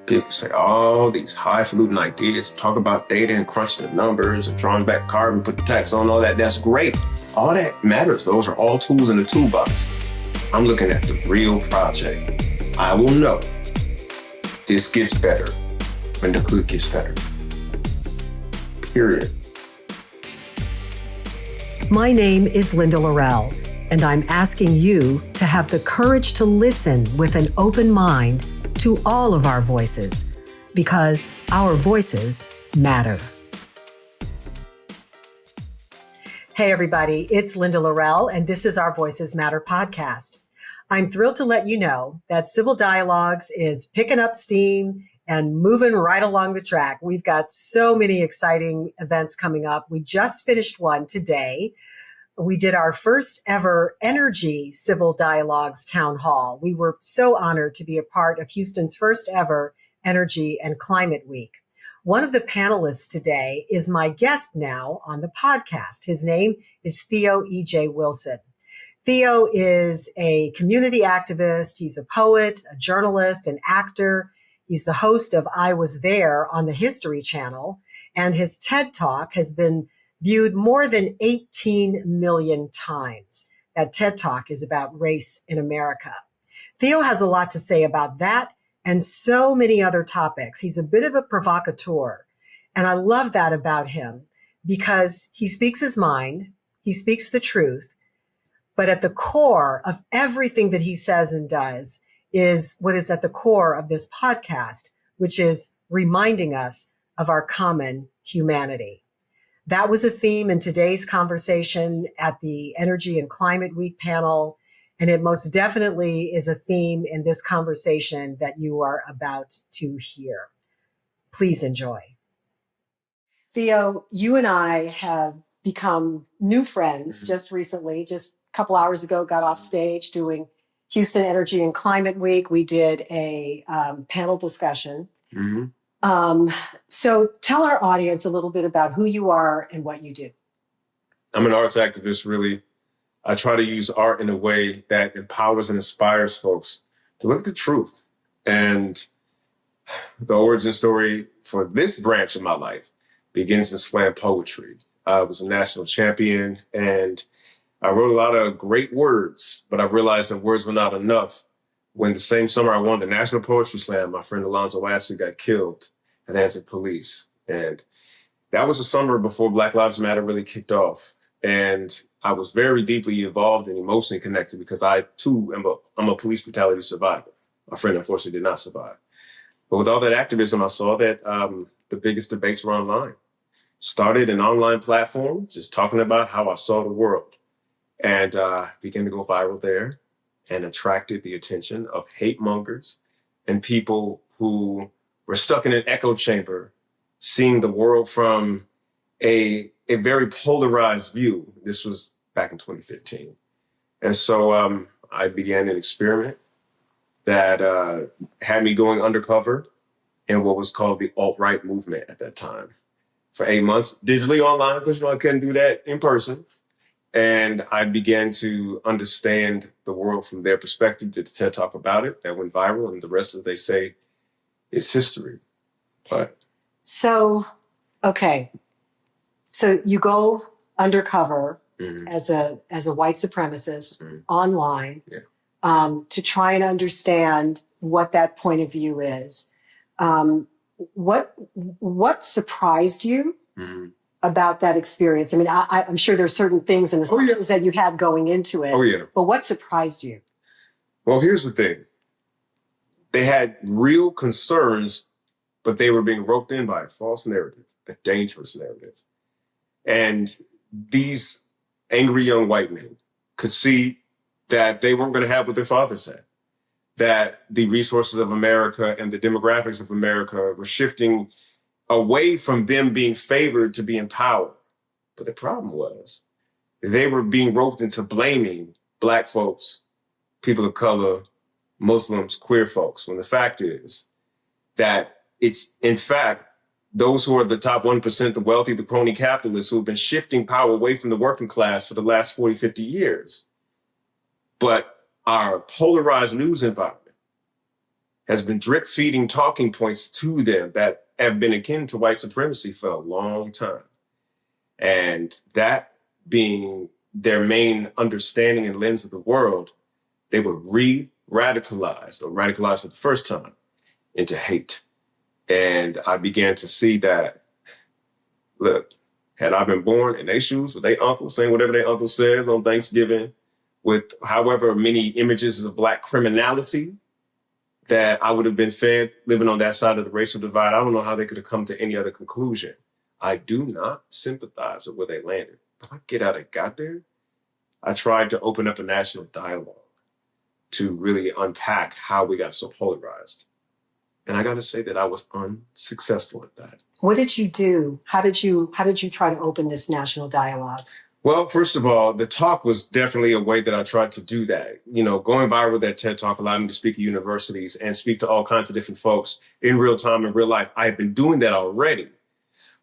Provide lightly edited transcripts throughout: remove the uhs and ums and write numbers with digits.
People say all these highfalutin ideas, talk about data and crunching the numbers and drawing back carbon, put the tax on, all that. That's great. All that matters. Those are all tools in the toolbox. I'm looking at the real project. I will know this gets better when the good gets better. Period. My name is Linda Lorelle, and I'm asking you to have the courage to listen with an open mind to all of our voices, because our voices matter. Hey everybody, it's Linda Lorelle, and this is our Voices Matter podcast. I'm thrilled to let you know that Civil Dialogues is picking up steam and moving right along the track. We've got so many exciting events coming up. We just finished one today. We did our first ever Energy Civil Dialogues Town Hall. We were so honored to be a part of Houston's first ever Energy and Climate Week. One of the panelists today is my guest now on the podcast. His name is Theo E.J. Wilson. Theo is a community activist. He's a poet, a journalist, an actor. He's the host of I Was There on the History Channel, and his TED Talk has been viewed more than 18 million times. That TED Talk is about race in America. Theo has a lot to say about that and so many other topics. He's a bit of a provocateur, and I love that about him because he speaks his mind, he speaks the truth, but at the core of everything that he says and does is what is at the core of this podcast, which is reminding us of our common humanity. That was a theme in today's conversation at the Energy and Climate Week panel, and it most definitely is a theme in this conversation that you are about to hear. Please enjoy. Theo, you and I have become new friends just recently, just a couple hours ago, got off stage doing Houston Energy and Climate Week. We did a panel discussion. So tell our audience a little bit about who you are and what you do. I'm an arts activist, really. I try to use art in a way that empowers and inspires folks to look at the truth. And the origin story for this branch of my life begins in slam poetry. I was a national champion and I wrote a lot of great words, but I realized that words were not enough. When the same summer I won the National Poetry Slam, my friend Alonzo Ashley got killed at the hands of police. And that was the summer before Black Lives Matter really kicked off. And I was very deeply involved and emotionally connected because I too I'm a police brutality survivor. My friend unfortunately did not survive. But with all that activism, I saw that the biggest debates were online. Started an online platform just talking about how I saw the world. And began to go viral there and attracted the attention of hate mongers and people who were stuck in an echo chamber, seeing the world from a very polarized view. This was back in 2015. And so I began an experiment that had me going undercover in what was called the alt-right movement at that time. For 8 months, digitally online, because I couldn't do that in person. And I began to understand the world from their perspective, did a TED Talk about it that went viral, and the rest, as they say, is history. But okay. So you go undercover as a white supremacist online to try and understand what that point of view is. What surprised you about that experience? I mean, I'm sure there's certain things and assumptions that you had going into it. Oh, yeah. But what surprised you? Well, here's the thing. They had real concerns, but they were being roped in by a false narrative, a dangerous narrative. And these angry young white men could see that they weren't going to have what their fathers had, that the resources of America and the demographics of America were shifting away from them being favored to being empowered. But the problem was they were being roped into blaming Black folks, people of color, Muslims, queer folks, when the fact is that it's, in fact, those who are the top 1%, the wealthy, the crony capitalists who have been shifting power away from the working class for the last 40, 50 years. But our polarized news environment has been drip feeding talking points to them that have been akin to white supremacy for a long time. And that being their main understanding and lens of the world, they were re-radicalized or radicalized for the first time into hate. And I began to see that, look, had I been born in their shoes with their uncle saying whatever their uncle says on Thanksgiving, with however many images of Black criminality that I would have been fed living on that side of the racial divide, I don't know how they could have come to any other conclusion. I do not sympathize with where they landed. But I get out and got there. I tried to open up a national dialogue to really unpack how we got so polarized. And I got to say that I was unsuccessful at that. What did you do? How did you try to open this national dialogue? Well, first of all, the talk was definitely a way that I tried to do that. You know, going viral with that TED Talk allowed me to speak at universities and speak to all kinds of different folks in real time, in real life. I had been doing that already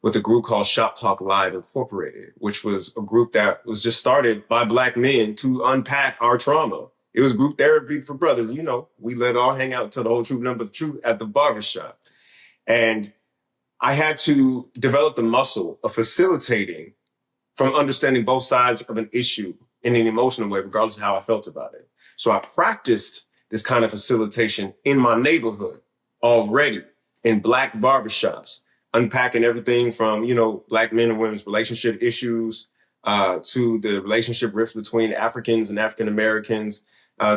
with a group called Shop Talk Live Incorporated, which was a group that was just started by Black men to unpack our trauma. It was group therapy for brothers. You know, we let it all hang out until the whole truth number the truth at the barbershop. And I had to develop the muscle of facilitating from understanding both sides of an issue in an emotional way, regardless of how I felt about it. So I practiced this kind of facilitation in my neighborhood already in Black barbershops, unpacking everything from, you know, Black men and women's relationship issues, to the relationship rifts between Africans and African Americans,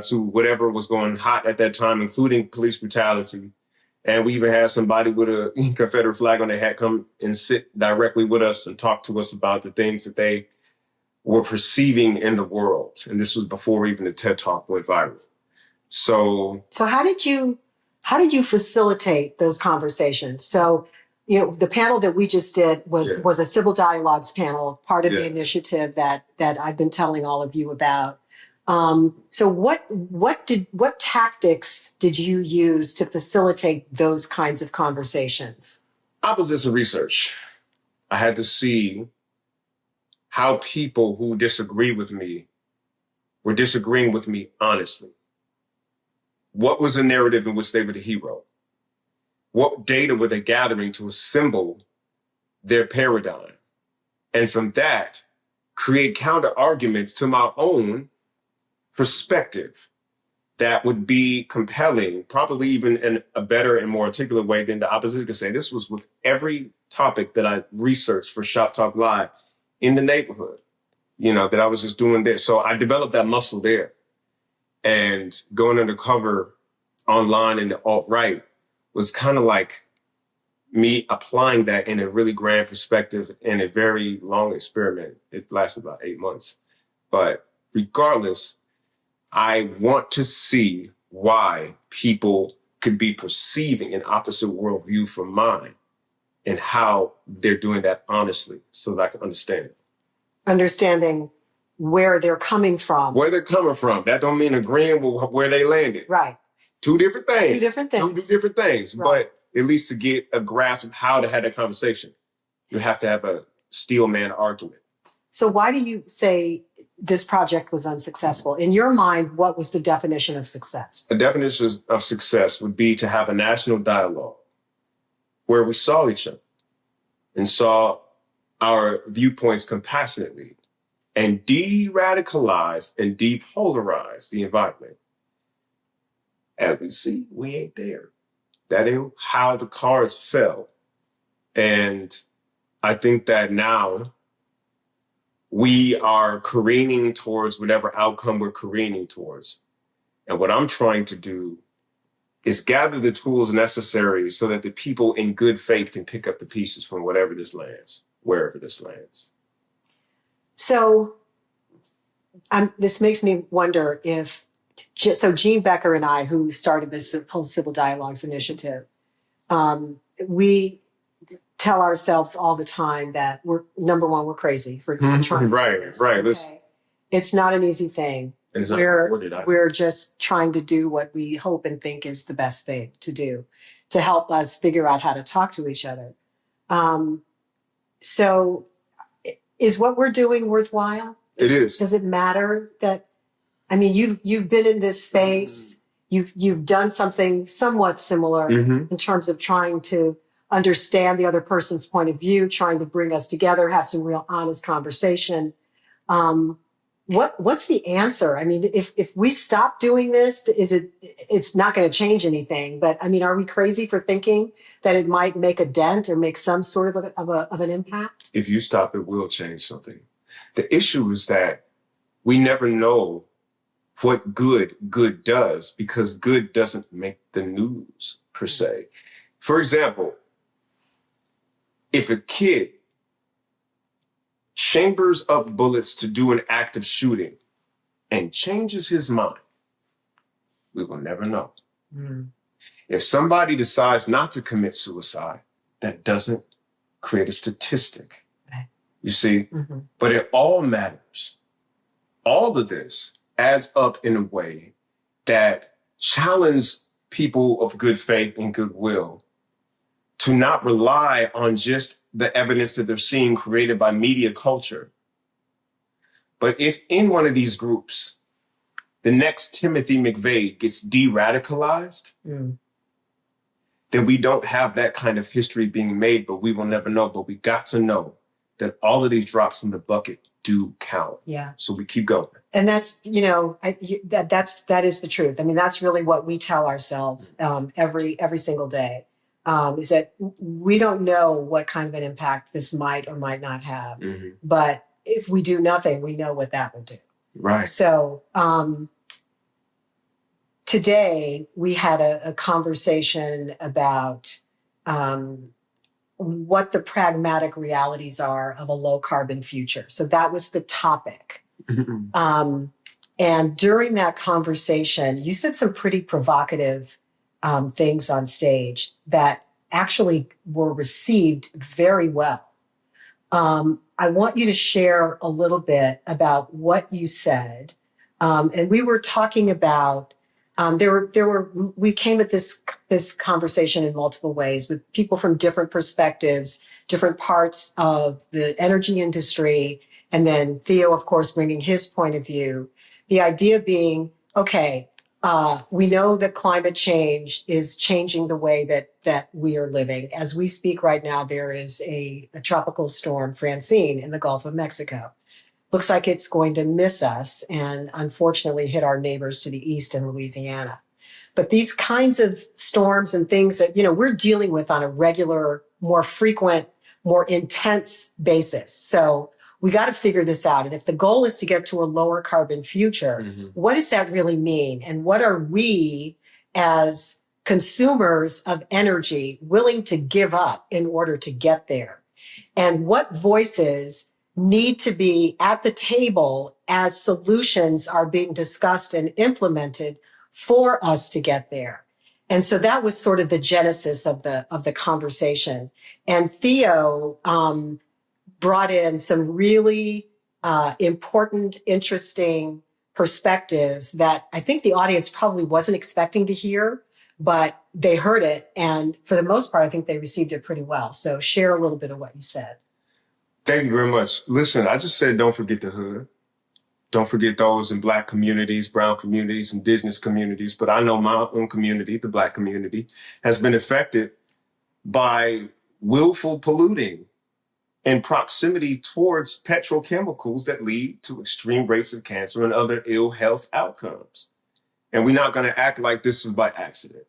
to whatever was going hot at that time, including police brutality. And we even had somebody with a Confederate flag on their hat come and sit directly with us and talk to us about the things that they were perceiving in the world. And this was before even the TED Talk went viral. So how did you facilitate those conversations? So, you know, the panel that we just did was a civil dialogues panel, part of the initiative that I've been telling all of you about. So what tactics did you use to facilitate those kinds of conversations? Opposition research. I had to see how people who disagree with me were disagreeing with me honestly. What was the narrative in which they were the hero? What data were they gathering to assemble their paradigm? And from that, create counter arguments to my own perspective that would be compelling, probably even in a better and more articulate way than the opposition could say. This was with every topic that I researched for Shop Talk Live in the neighborhood, you know, that I was just doing this. So I developed that muscle there. And going undercover online in the alt-right was kind of like me applying that in a really grand perspective in a very long experiment. It lasted about 8 months. But regardless, I want to see why people could be perceiving an opposite worldview from mine and how they're doing that honestly so that I can understand it. Understanding where they're coming from. Where they're coming from. That don't mean agreeing with where they landed. Right. Two different things. Two different things. Right. But at least to get a grasp of how to have that conversation, you have to have a steel man argument. So why do you say this project was unsuccessful? In your mind, what was the definition of success? The definition of success would be to have a national dialogue where we saw each other and saw our viewpoints compassionately and de-radicalized and depolarized the environment. As we see, we ain't there. That ain't how the cards fell. And I think that now we are careening towards whatever outcome we're careening towards. And what I'm trying to do is gather the tools necessary so that the people in good faith can pick up the pieces from whatever this lands, wherever this lands. So this makes me wonder if, so Jean Becker and I, who started this whole Civil Dialogues Initiative, we tell ourselves all the time that we're crazy. We're trying. Right. Okay. It's not an easy thing. We're just trying to do what we hope and think is the best thing to do to help us figure out how to talk to each other. So is what we're doing worthwhile? It is. Does it matter that, I mean, you've been in this space, you've done something somewhat similar in terms of trying to understand the other person's point of view, trying to bring us together, have some real honest conversation. What's the answer? I mean, if we stop doing this, it's not going to change anything. But I mean, are we crazy for thinking that it might make a dent or make some sort of an impact? If you stop, it will change something. The issue is that we never know what good does, because good doesn't make the news per se. For example, if a kid chambers up bullets to do an act of shooting and changes his mind, we will never know. If somebody decides not to commit suicide, that doesn't create a statistic. You see? But it all matters. All of this adds up in a way that challenges people of good faith and goodwill to not rely on just the evidence that they're seeing created by media culture. But if in one of these groups, the next Timothy McVeigh gets de-radicalized, then we don't have that kind of history being made, but we will never know. But we got to know that all of these drops in the bucket do count. Yeah. So we keep going. And that's, that is the truth. I mean, that's really what we tell ourselves every single day, is that we don't know what kind of an impact this might or might not have. But if we do nothing, we know what that will do. Right. So today we had a conversation about what the pragmatic realities are of a low carbon future. So that was the topic. And during that conversation, you said some pretty provocative things on stage that actually were received very well. I want you to share a little bit about what you said. And we were talking about, we came at this conversation in multiple ways with people from different perspectives, different parts of the energy industry, and then Theo, of course, bringing his point of view. The idea being, okay, we know that climate change is changing the way that we are living. As we speak right now, there is a tropical storm, Francine, in the Gulf of Mexico. Looks like it's going to miss us and unfortunately hit our neighbors to the east in Louisiana. But these kinds of storms and things that, we're dealing with on a regular, more frequent, more intense basis. So we got to figure this out. And if the goal is to get to a lower carbon future, what does that really mean? And what are we as consumers of energy willing to give up in order to get there? And what voices need to be at the table as solutions are being discussed and implemented for us to get there? And so that was sort of the genesis of the conversation. And Theo brought in some really important, interesting perspectives that I think the audience probably wasn't expecting to hear, but they heard it. And for the most part, I think they received it pretty well. So share a little bit of what you said. Thank you very much. Listen, I just said, don't forget the hood. Don't forget those in Black communities, brown communities, indigenous communities. But I know my own community, the Black community, has been affected by willful polluting and proximity towards petrochemicals that lead to extreme rates of cancer and other ill health outcomes. And we're not going to act like this is by accident.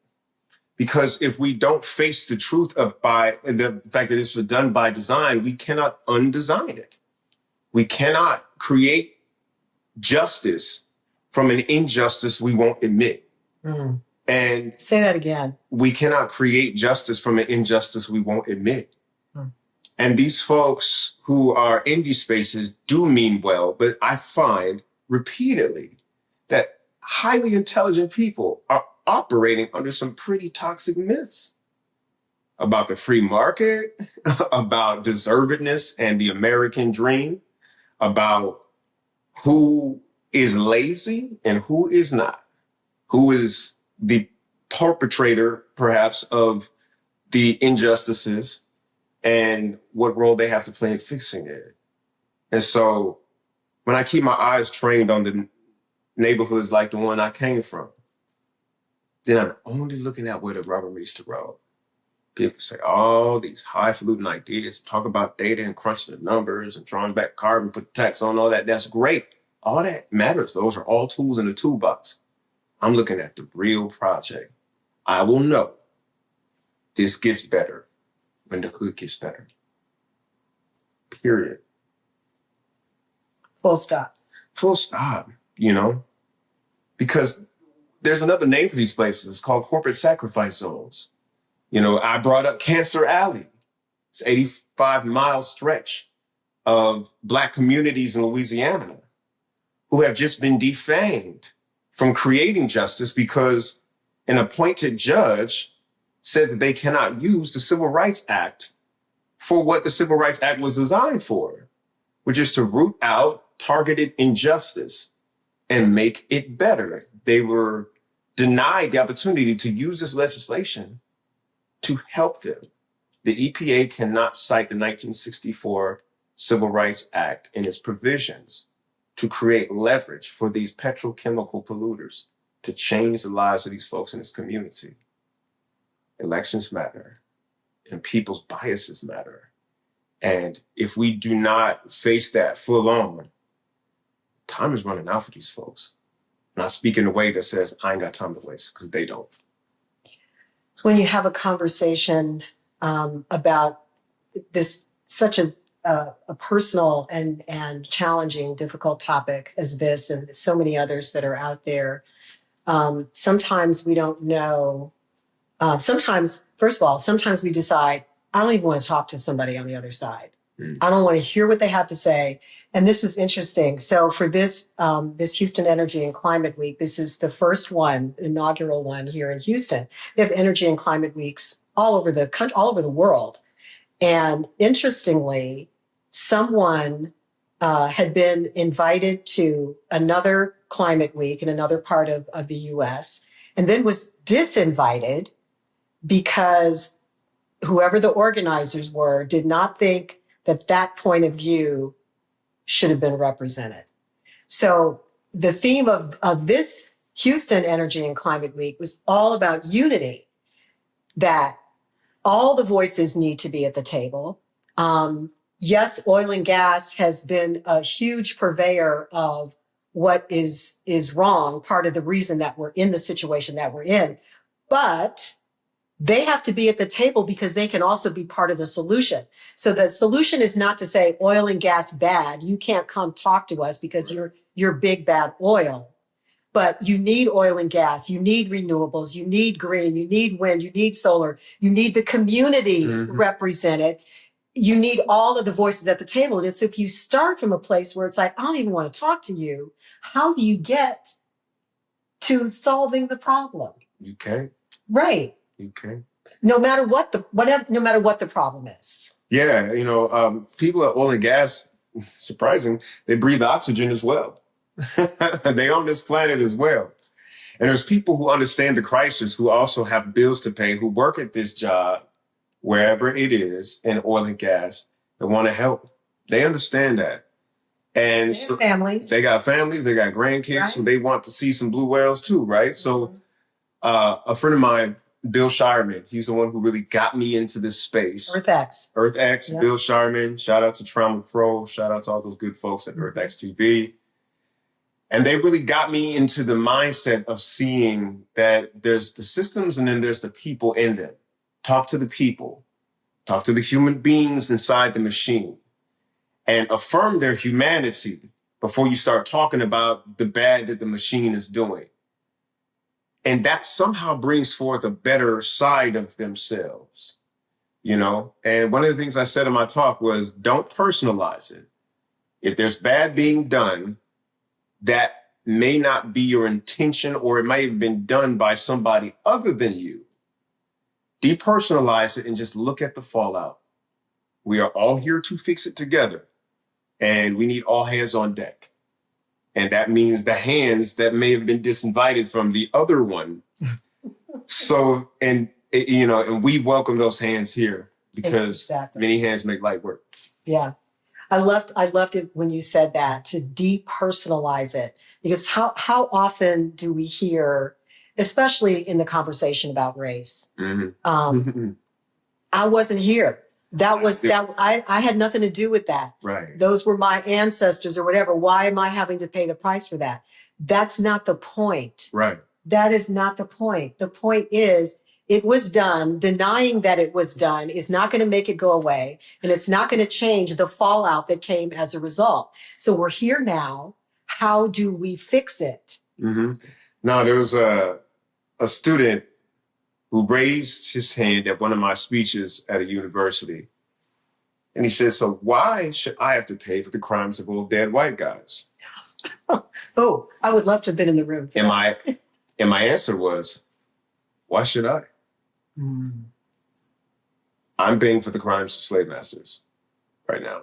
Because if we don't face the truth of the fact that this was done by design, we cannot undesign it. We cannot create justice from an injustice we won't admit. And say that again. We cannot create justice from an injustice we won't admit. And these folks who are in these spaces do mean well, but I find repeatedly that highly intelligent people are operating under some pretty toxic myths about the free market, about deservedness and the American dream, about who is lazy and who is not, who is the perpetrator, perhaps, of the injustices and what role they have to play in fixing it. And so when I keep my eyes trained on the neighborhoods like the one I came from, then I'm only looking at where the rubber meets the road. People say all these highfalutin ideas, talk about data and crunching the numbers and drawing back carbon, put tax on all that. That's great. All that matters. Those are all tools in the toolbox. I'm looking at the real project. I will know this gets better when the hood gets better. Period. Full stop. Full stop, you know, because there's another name for these places. It's called corporate sacrifice zones. You know, I brought up Cancer Alley. It's an 85-mile stretch of Black communities in Louisiana who have just been defanged from creating justice because an appointed judge said that they cannot use the Civil Rights Act for what the Civil Rights Act was designed for, which is to root out targeted injustice and make it better. They were denied the opportunity to use this legislation to help them. The EPA cannot cite the 1964 Civil Rights Act and its provisions to create leverage for these petrochemical polluters to change the lives of these folks in this community. Elections matter and people's biases matter. And if we do not face that full on, time is running out for these folks. And I speak in a way that says, I ain't got time to waste, because they don't. So when you have a conversation about this, such a personal and challenging, difficult topic as this, and so many others that are out there, sometimes we don't know. Sometimes, first of all, sometimes we decide, I don't even want to talk to somebody on the other side. I don't want to hear what they have to say. And this was interesting. So for this Houston Energy and Climate Week, this is the first one, inaugural one here in Houston. They have energy and climate weeks all over the country, all over the world. And interestingly, someone had been invited to another climate week in another part of the US, and then was disinvited because whoever the organizers were did not think that point of view should have been represented. So the theme of this Houston Energy and Climate Week was all about unity, that all the voices need to be at the table. Yes, oil and gas has been a huge purveyor of what is wrong, part of the reason that we're in the situation that we're in. But they have to be at the table because they can also be part of the solution. So the solution is not to say oil and gas bad. You can't come talk to us because you're big bad oil. But you need oil and gas. You need renewables. You need green. You need wind. You need solar. You need the community represented. You need all of the voices at the table. And so if you start from a place where it's like, I don't even want to talk to you, how do you get to solving the problem? You can't. Right. You can't. No matter what the problem is. Yeah, you know, people at oil and gas, surprising, they breathe oxygen as well. They own this planet as well. And there's people who understand the crisis, who also have bills to pay, who work at this job, wherever it is in oil and gas, that want to help. They understand that. And so families. They got families, they got grandkids, right? So they want to see some blue whales too, right? So a friend of mine, Bill Shireman, he's the one who really got me into this space. EarthX, yep. Bill Shireman, shout out to Trauma Pro, shout out to all those good folks at EarthX TV. And they really got me into the mindset of seeing that there's the systems and then there's the people in them. Talk to the people, talk to the human beings inside the machine, and affirm their humanity before you start talking about the bad that the machine is doing. And that somehow brings forth a better side of themselves, you know? And one of the things I said in my talk was, don't personalize it. If there's bad being done, that may not be your intention, or it might have been done by somebody other than you. Depersonalize it and just look at the fallout. We are all here to fix it together, and we need all hands on deck. And that means the hands that may have been disinvited from the other one. So, and we welcome those hands here because many hands make light work. Yeah. I loved it when you said that, to depersonalize it, because how often do we hear especially in the conversation about race. Mm-hmm. I wasn't here. I had nothing to do with that. Right. Those were my ancestors or whatever. Why am I having to pay the price for that? That's not the point. Right. That is not the point. The point is it was done. Denying that it was done is not going to make it go away. And it's not going to change the fallout that came as a result. So we're here now. How do we fix it? Mm-hmm. Now, there was a student who raised his hand at one of my speeches at a university. And he said, so why should I have to pay for the crimes of old dead white guys? Oh, I would love to have been in the room. And my answer was, why should I? Mm. I'm paying for the crimes of slave masters right now.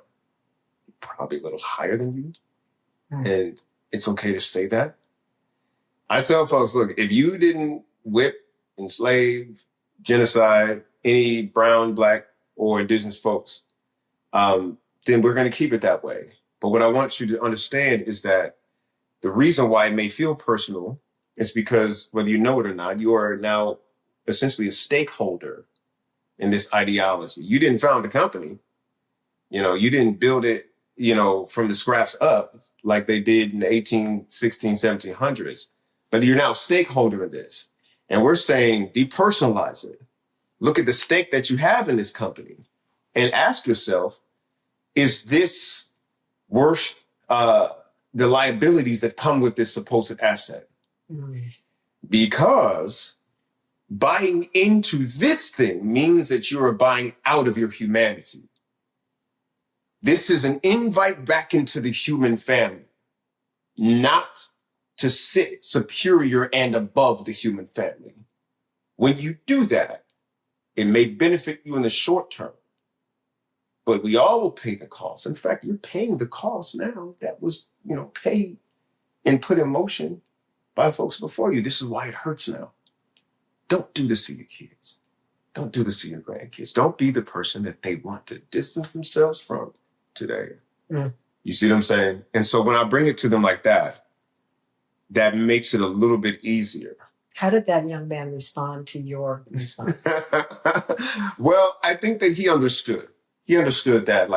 Probably a little higher than you. Mm. And it's okay to say that. I tell folks, look, if you didn't whip, enslave, genocide any brown, black, or indigenous folks, then we're going to keep it that way. But what I want you to understand is that the reason why it may feel personal is because whether you know it or not, you are now essentially a stakeholder in this ideology. You didn't found the company. You didn't build it, from the scraps up like they did in the 1816, 1700s. But you're now a stakeholder in this. And we're saying depersonalize it. Look at the stake that you have in this company and ask yourself, is this worth the liabilities that come with this supposed asset? Mm. Because buying into this thing means that you are buying out of your humanity. This is an invite back into the human family, not to sit superior and above the human family. When you do that, it may benefit you in the short term, but we all will pay the cost. In fact, you're paying the cost now that was, paid and put in motion by folks before you. This is why it hurts now. Don't do this to your kids. Don't do this to your grandkids. Don't be the person that they want to distance themselves from today. Mm. You see what I'm saying? And so when I bring it to them like that, that makes it a little bit easier. How did that young man respond to your response? Well, I think that he understood. He understood that,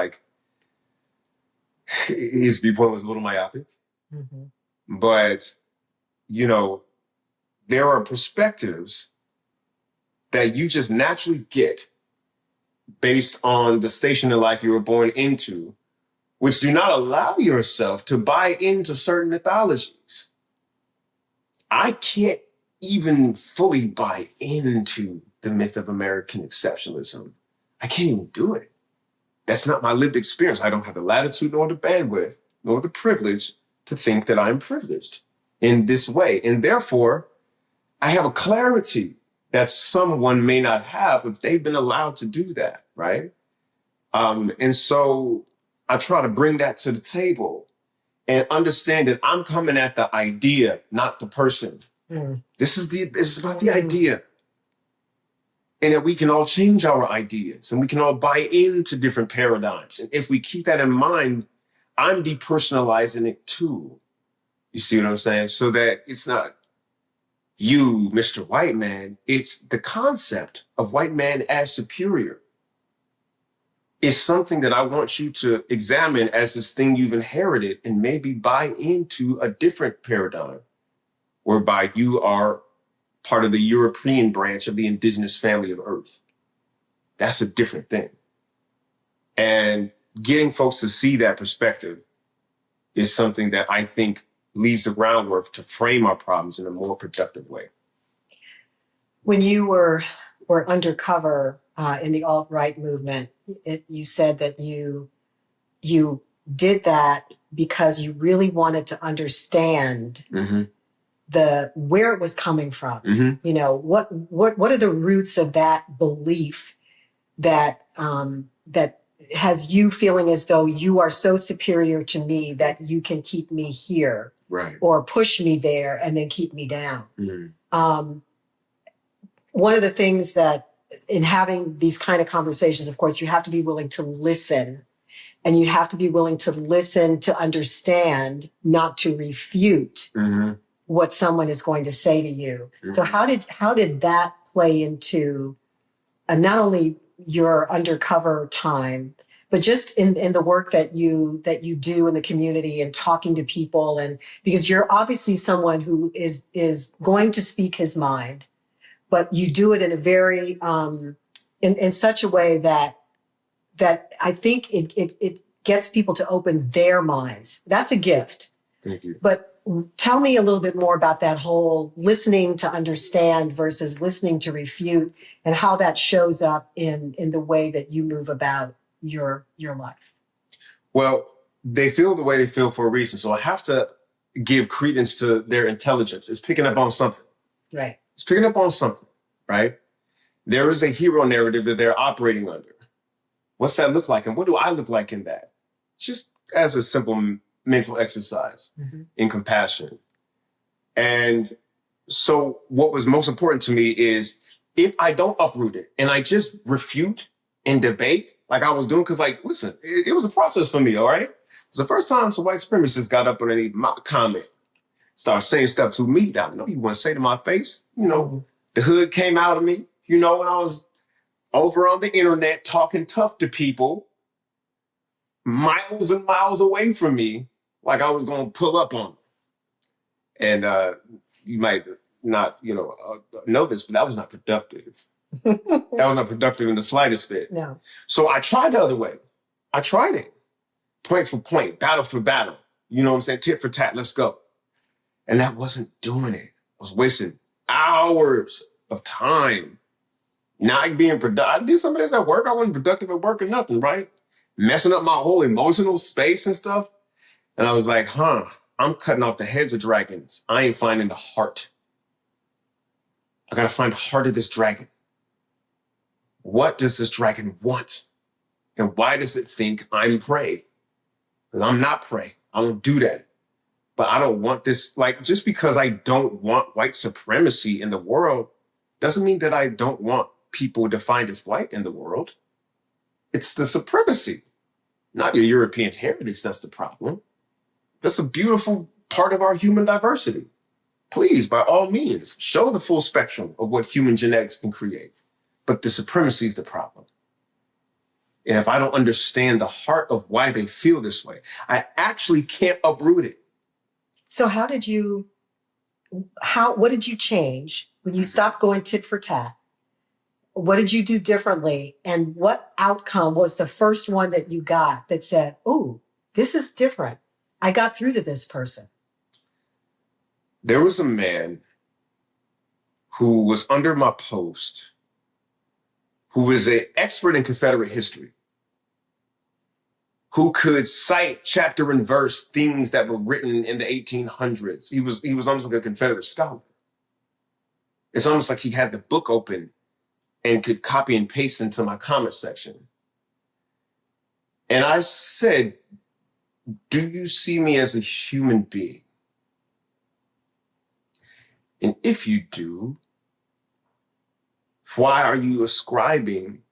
his viewpoint was a little myopic. Mm-hmm. But, there are perspectives that you just naturally get based on the station in life you were born into, which do not allow yourself to buy into certain mythologies. I can't even fully buy into the myth of American exceptionalism. I can't even do it. That's not my lived experience. I don't have the latitude nor the bandwidth nor the privilege to think that I'm privileged in this way. And therefore, I have a clarity that someone may not have if they've been allowed to do that, right? And so I try to bring that to the table and understand that I'm coming at the idea, not the person. Mm. This is about the idea. And that we can all change our ideas and we can all buy into different paradigms. And if we keep that in mind, I'm depersonalizing it too. You see what I'm saying? So that it's not you, Mr. White Man. It's the concept of white man as superior. It's something that I want you to examine as this thing you've inherited and maybe buy into a different paradigm whereby you are part of the European branch of the indigenous family of Earth. That's a different thing. And getting folks to see that perspective is something that I think leaves the groundwork to frame our problems in a more productive way. When you were undercover in the alt-right movement, you said that you did that because you really wanted to understand mm-hmm. Where it was coming from. Mm-hmm. What are the roots of that belief that has you feeling as though you are so superior to me that you can keep me here, right, or push me there and then keep me down. Mm-hmm. One of the things that in having these kind of conversations, of course, you have to be willing to listen, and you have to be willing to listen to understand, not to refute. Mm-hmm. what someone is going to say to you. Mm-hmm. So how did that play into not only your undercover time, but just in the work that you do in the community and talking to people, and because you're obviously someone who is going to speak his mind, but you do it in a very in such a way that I think it gets people to open their minds. That's a gift. Thank you. But tell me a little bit more about that whole listening to understand versus listening to refute, and how that shows up in the way that you move about your life. Well, they feel the way they feel for a reason. So I have to give credence to their intelligence. It's picking up on something. Right. It's picking up on something, right? There is a hero narrative that they're operating under. What's that look like? And what do I look like in that? Just as a simple mental exercise in compassion. And so what was most important to me is if I don't uproot it and I just refute and debate like I was doing, because like, listen, it was a process for me, all right? It's the first time some white supremacists got up on any comment, started saying stuff to me that I know you want to say to my face. You know, the hood came out of me, you know, when I was over on the internet talking tough to people miles and miles away from me, like I was going to pull up on them. And you might not, know this, but that was not productive. That was not productive in the slightest bit. No. So I tried the other way. I tried it. Point for point, battle for battle. You know what I'm saying? Tit for tat, let's go. And that wasn't doing it. I was wasting hours of time. Not being productive. I did some of this at work. I wasn't productive at work or nothing, right? Messing up my whole emotional space and stuff. And I was like, I'm cutting off the heads of dragons. I ain't finding the heart. I got to find the heart of this dragon. What does this dragon want? And why does it think I'm prey? Because I'm not prey. I don't do that. But I don't want this, like, just because I don't want white supremacy in the world doesn't mean that I don't want people defined as white in the world. It's the supremacy, not your European heritage. That's the problem. That's a beautiful part of our human diversity. Please, by all means, show the full spectrum of what human genetics can create. But the supremacy is the problem. And if I don't understand the heart of why they feel this way, I actually can't uproot it. So what did you change when you stopped going tit for tat? What did you do differently? And what outcome was the first one that you got that said, "Ooh, this is different. I got through to this person"? There was a man who was under my post, who was an expert in Confederate history, who could cite chapter and verse things that were written in the 1800s. He was almost like a Confederate scholar. It's almost like he had the book open and could copy and paste into my comment section. And I said, "Do you see me as a human being? And if you do, why are you ascribing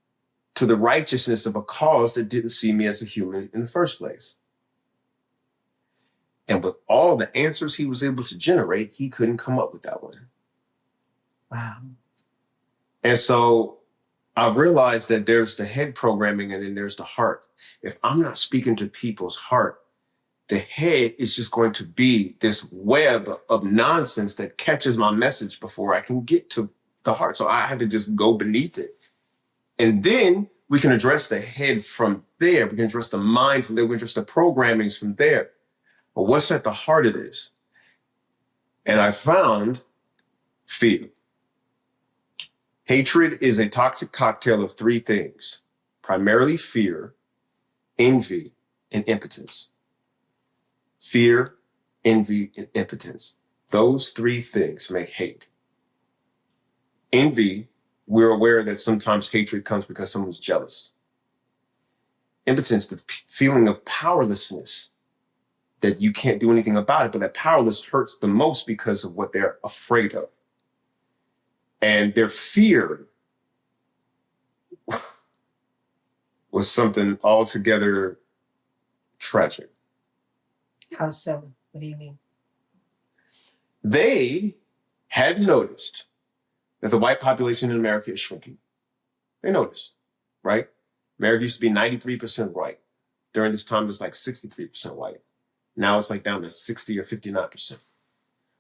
to the righteousness of a cause that didn't see me as a human in the first place?" And with all the answers he was able to generate, he couldn't come up with that one. Wow. And so I realized that there's the head programming and then there's the heart. If I'm not speaking to people's heart, the head is just going to be this web of nonsense that catches my message before I can get to the heart. So I had to just go beneath it. And then we can address the head from there. We can address the mind from there. We can address the programmings from there. But what's at the heart of this? And I found fear. Hatred is a toxic cocktail of three things: primarily fear, envy, and impotence. Fear, envy, and impotence. Those three things make hate. Envy, we're aware that sometimes hatred comes because someone's jealous. Impotence, the feeling of powerlessness, that you can't do anything about it, but that powerless hurts the most because of what they're afraid of. And their fear was something altogether tragic. How so? What do you mean? They had noticed that the white population in America is shrinking. They noticed, right? America used to be 93% white. During this time, it was like 63% white. Now it's like down to 60 or 59%.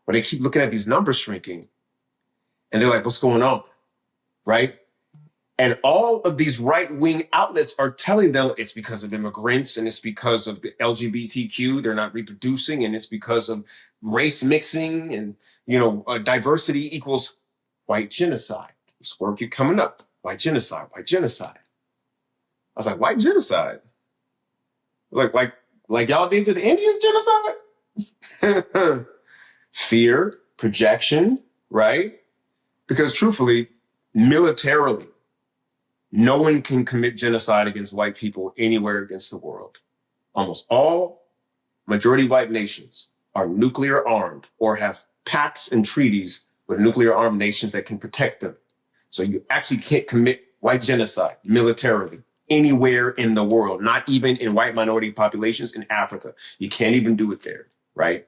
But they keep looking at these numbers shrinking and they're like, what's going on? Right? And all of these right-wing outlets are telling them it's because of immigrants and it's because of the LGBTQ. They're not reproducing, and it's because of race mixing and, diversity equals white genocide. This word keep coming up. White genocide, white genocide. I was like, white genocide? Like y'all did to the Indians genocide? Fear, projection, right? Because truthfully, militarily, no one can commit genocide against white people anywhere against the world. Almost all majority white nations are nuclear armed or have pacts and treaties with nuclear armed nations that can protect them. So you actually can't commit white genocide militarily anywhere in the world, not even in white minority populations in Africa. You can't even do it there, right?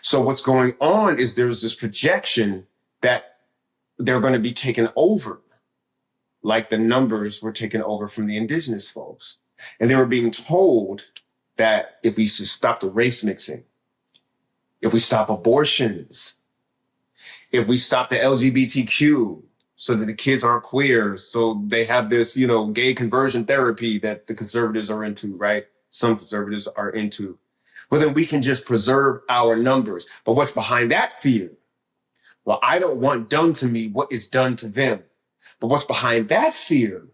So what's going on is there's this projection that they're going to be taken over, like the numbers were taken over from the indigenous folks. And they were being told that if we stop the race mixing, if we stop abortions, if we stop the LGBTQ so that the kids aren't queer, so they have this, gay conversion therapy that the conservatives are into, right? Some conservatives are into. Well, then we can just preserve our numbers. But what's behind that fear? Well, I don't want done to me what is done to them. But what's behind that fear?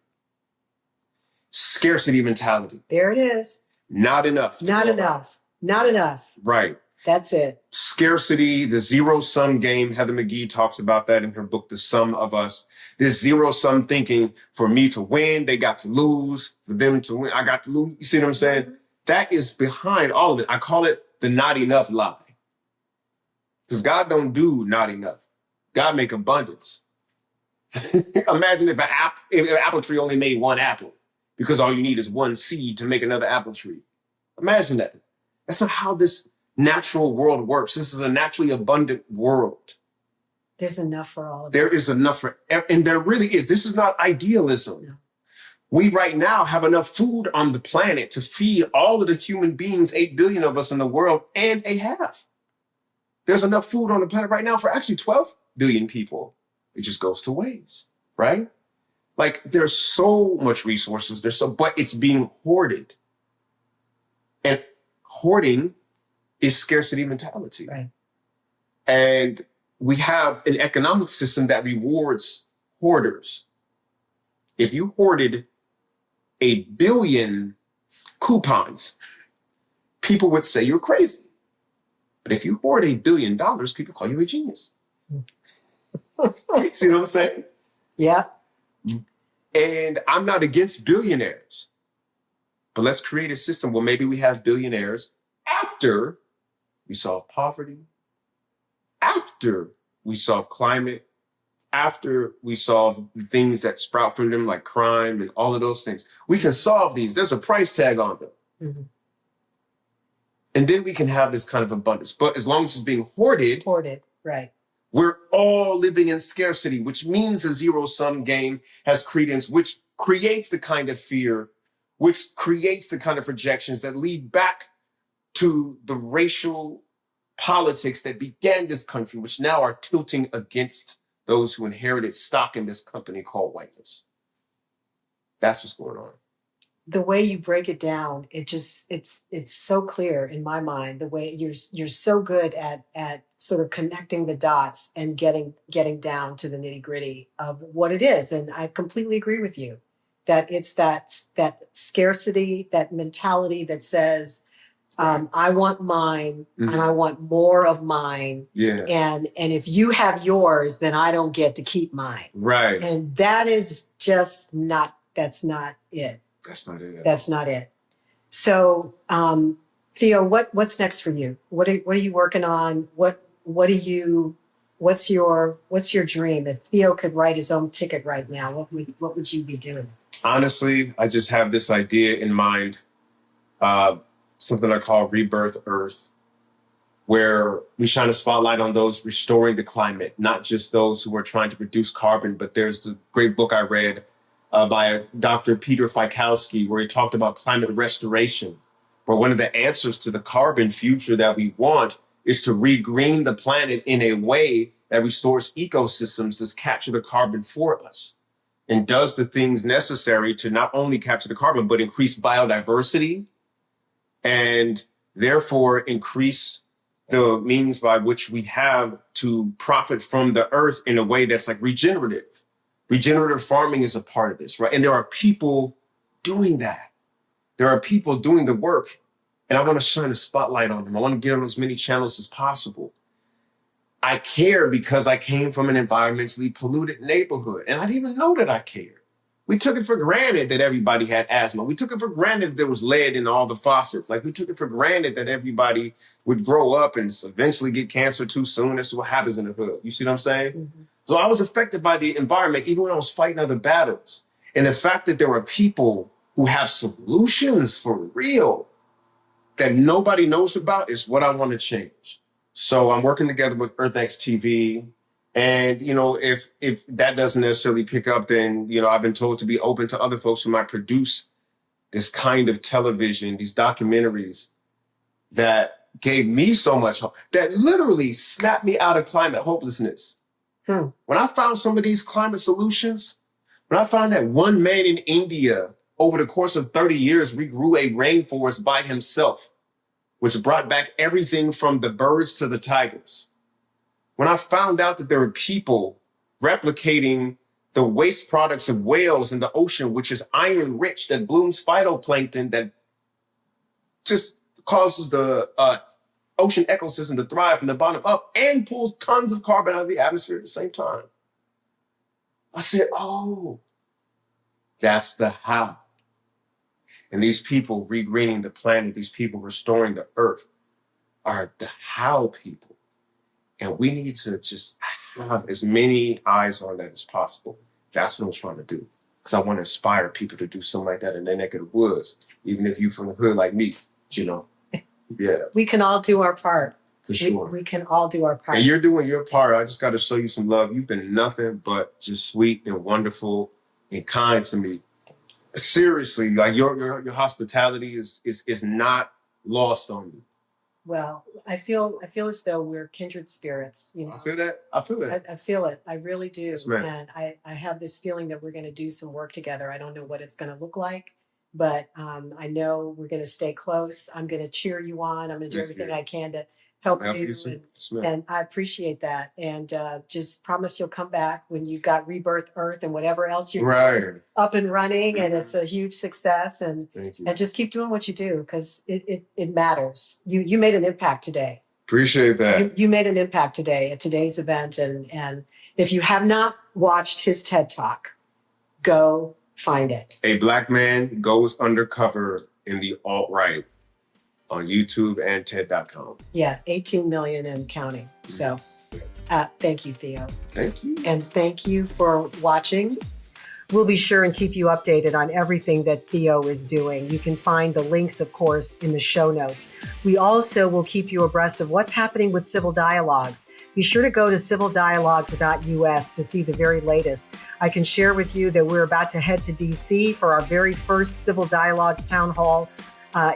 Scarcity mentality. There it is. Not enough. Not enough. Not enough. Right. That's it. Scarcity, the zero-sum game. Heather McGhee talks about that in her book, The Sum of Us. This zero-sum thinking, for me to win, they got to lose. For them to win, I got to lose. You see what I'm saying? Mm-hmm. That is behind all of it. I call it the not enough lie. Because God don't do not enough. God make abundance. Imagine if an apple tree only made one apple because all you need is one seed to make another apple tree. Imagine that. That's not how this natural world works. This is a naturally abundant world. There's enough for all of us. There is enough for, and there really is. This is not idealism. No. We right now have enough food on the planet to feed all of the human beings, 8 billion of us in the world, and a half. There's enough food on the planet right now for actually 12 billion people. It just goes to waste, right? Like there's so much resources. But it's being hoarded. And hoarding is scarcity mentality. Right. And we have an economic system that rewards hoarders. If you hoarded 1 billion coupons, people would say you're crazy. But if you hoard $1 billion, people call you a genius. See what I'm saying? Yeah. And I'm not against billionaires, but let's create a system where maybe we have billionaires after we solve poverty, after we solve climate, after we solve the things that sprout from them like crime and all of those things. We can solve these. There's a price tag on them. Mm-hmm. And then we can have this kind of abundance. But as long as it's being hoarded, right. We're all living in scarcity, which means a zero-sum game has credence, which creates the kind of fear, which creates the kind of projections that lead back to the racial politics that began this country, which now are tilting against those who inherited stock in this company called whiteness. That's what's going on. The way you break it down, it's so clear in my mind. The way you're so good at sort of connecting the dots and getting down to the nitty gritty of what it is. And I completely agree with you that it's that scarcity, that mentality that says, I want mine, mm-hmm. and I want more of mine. Yeah. And if you have yours, then I don't get to keep mine. Right. And that is just that's not it. That's not it. That's not it. So, Theo, what's next for you? What are you working on? What's your dream? If Theo could write his own ticket right now, what would you be doing? Honestly, I just have this idea in mind, something I call Rebirth Earth. where we shine a spotlight on those restoring the climate, not just those who are trying to reduce carbon. But there's the great book I read by Dr. Peter Fikowski, where he talked about climate restoration, where one of the answers to the carbon future that we want is to regreen the planet in a way that restores ecosystems, does capture the carbon for us, and does the things necessary to not only capture the carbon, but increase biodiversity and therefore increase the means by which we have to profit from the earth in a way that's like regenerative. Regenerative farming is a part of this, right? And there are people doing that. There are people doing the work, and I want to shine a spotlight on them. I want to get on as many channels as possible. I care because I came from an environmentally polluted neighborhood, and I didn't even know that I cared. We took it for granted that everybody had asthma. We took it for granted that there was lead in all the faucets. Like, we took it for granted that everybody would grow up and eventually get cancer too soon. That's what happens in the hood. You see what I'm saying? Mm-hmm. So I was affected by the environment, even when I was fighting other battles. And the fact that there are people who have solutions for real that nobody knows about is what I want to change. So I'm working together with EarthX TV. And, you know, if that doesn't necessarily pick up, then, you know, I've been told to be open to other folks who might produce this kind of television, these documentaries that gave me so much hope, that literally snapped me out of climate hopelessness. When I found some of these climate solutions, when I found that one man in India over the course of 30 years regrew a rainforest by himself, which brought back everything from the birds to the tigers. When I found out that there were people replicating the waste products of whales in the ocean, which is iron rich, that blooms phytoplankton, that just causes the ocean ecosystem to thrive from the bottom up and pulls tons of carbon out of the atmosphere at the same time. I said, oh, that's the how. And these people regreening the planet, these people restoring the earth are the how people. And we need to just have as many eyes on that as possible. That's what I'm trying to do. Because I want to inspire people to do something like that in their neck of the woods, even if you're from the hood like me, you know. Yeah. We can all do our part. For sure. We can all do our part. And you're doing your part. I just got to show you some love. You've been nothing but just sweet and wonderful and kind to me. Seriously, like your hospitality is not lost on me. Well, I feel as though we're kindred spirits. You know, I feel that. I feel it. I really do. Yes, and I have this feeling that we're going to do some work together. I don't know what it's going to look like, but I know we're going to stay close. I'm going to cheer you on. I'm going to do everything I can to help you. And I appreciate that. And just promise you'll come back when you've got Rebirth Earth and whatever else you're doing up and running. And it's a huge success. And just keep doing what you do, because it matters. You made an impact today. Appreciate that. You made an impact today at today's event. And if you have not watched his TED Talk, go find it. A Black Man Goes Undercover in the Alt-Right on YouTube and TED.com. Yeah, 18 million and counting. So thank you, Theo. Thank you. And thank you for watching. We'll be sure and keep you updated on everything that Theo is doing. You can find the links, of course, in the show notes. We also will keep you abreast of what's happening with Civil Dialogues. Be sure to go to civildialogues.us to see the very latest. I can share with you that we're about to head to DC for our very first Civil Dialogues town hall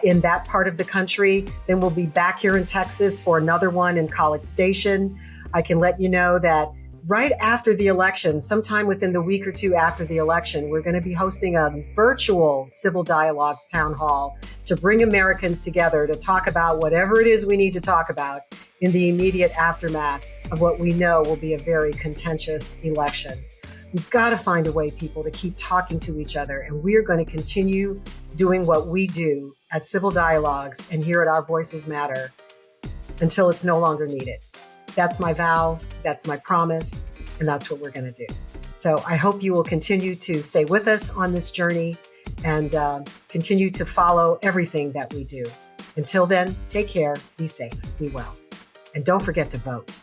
in that part of the country. Then we'll be back here in Texas for another one in College Station. I can let you know that right after the election, sometime within the week or two after the election, we're going to be hosting a virtual Civil Dialogues town hall to bring Americans together to talk about whatever it is we need to talk about in the immediate aftermath of what we know will be a very contentious election. We've got to find a way, people, to keep talking to each other. And we're going to continue doing what we do at Civil Dialogues and here at Our Voices Matter until it's no longer needed. That's my vow, that's my promise, and that's what we're going to do. So I hope you will continue to stay with us on this journey and continue to follow everything that we do. Until then, take care, be safe, be well. And don't forget to vote.